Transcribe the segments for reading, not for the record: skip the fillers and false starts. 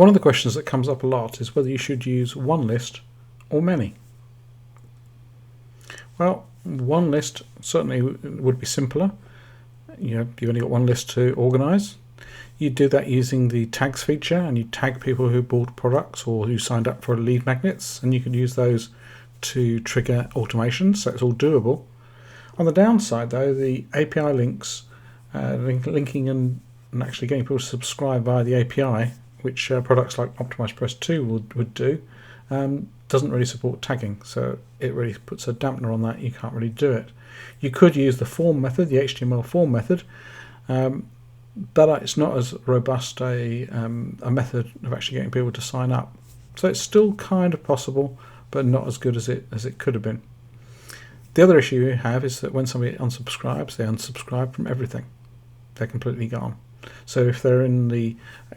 One of the questions that comes up a lot is whether you should use one list or many. Well, one list certainly would be simpler. You've only got one list to organise. You do that using the tags feature, and you tag people who bought products or who signed up for lead magnets, and you can use those to trigger automations, so it's all doable. On the downside though, the API links, linking and actually getting people to subscribe via the API, which products like OptimizePress 2 would do, doesn't really support tagging, so it really puts a dampener on that. You can't really do it. You could use the form method, the HTML form method, but it's not as robust a method of actually getting people to sign up. So it's still kind of possible, but not as good as it could have been. The other issue you have is that when somebody unsubscribes, they unsubscribe from everything. They're completely gone. So if they're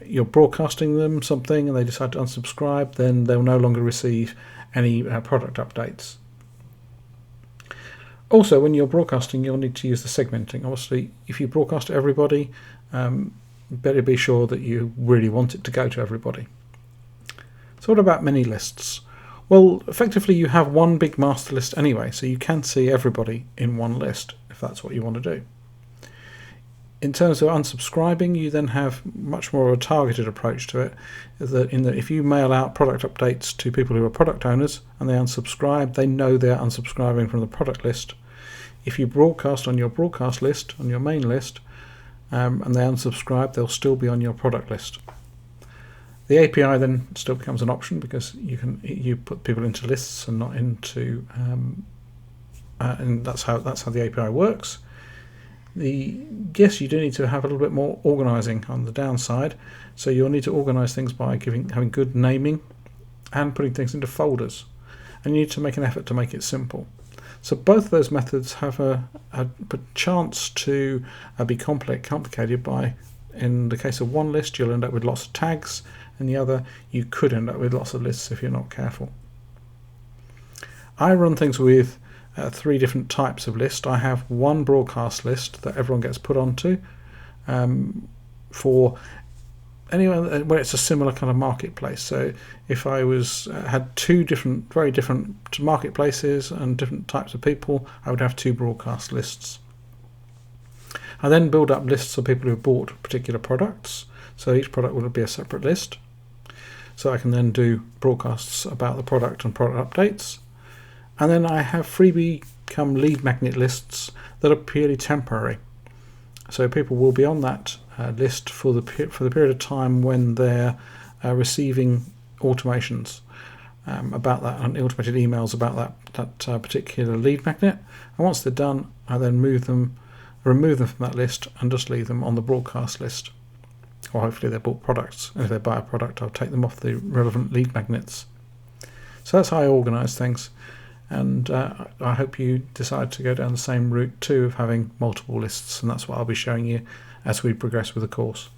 you're broadcasting them something and they decide to unsubscribe, then they'll no longer receive any product updates. Also, when you're broadcasting, you'll need to use the segmenting. Obviously, if you broadcast to everybody, better be sure that you really want it to go to everybody. So what about many lists? Well, effectively you have one big master list anyway, so you can see everybody in one list if that's what you want to do. In terms of unsubscribing, you then have much more of a targeted approach to it, in that if you mail out product updates to people who are product owners and they unsubscribe, they know they're unsubscribing from the product list. If you broadcast on your broadcast list, on your main list, and they unsubscribe, they'll still be on your product list. The API then still becomes an option because you put people into lists and not into, and that's how the API works. Yes, you do need to have a little bit more organising on the downside, so you'll need to organise things by having good naming and putting things into folders, and you need to make an effort to make it simple. So both of those methods have a chance to be complicated by, in the case of one list, you'll end up with lots of tags, and the other, you could end up with lots of lists if you're not careful. I run things with 3 different types of list. I have one broadcast list that everyone gets put onto for anyone where it's a similar kind of marketplace. So if I had 2 very different marketplaces and different types of people, I would have 2 broadcast lists. I then build up lists of people who have bought particular products, so each product will be a separate list. So I can then do broadcasts about the product and product updates. And then I have freebie come lead magnet lists that are purely temporary. So people will be on that list for the period of time when they're receiving automations about that, and automated emails about that particular lead magnet. And once they're done, I then remove them from that list and just leave them on the broadcast list. Or hopefully they bought products. And if they buy a product, I'll take them off the relevant lead magnets. So that's how I organise things. And I hope you decide to go down the same route too, of having multiple lists, and that's what I'll be showing you as we progress with the course.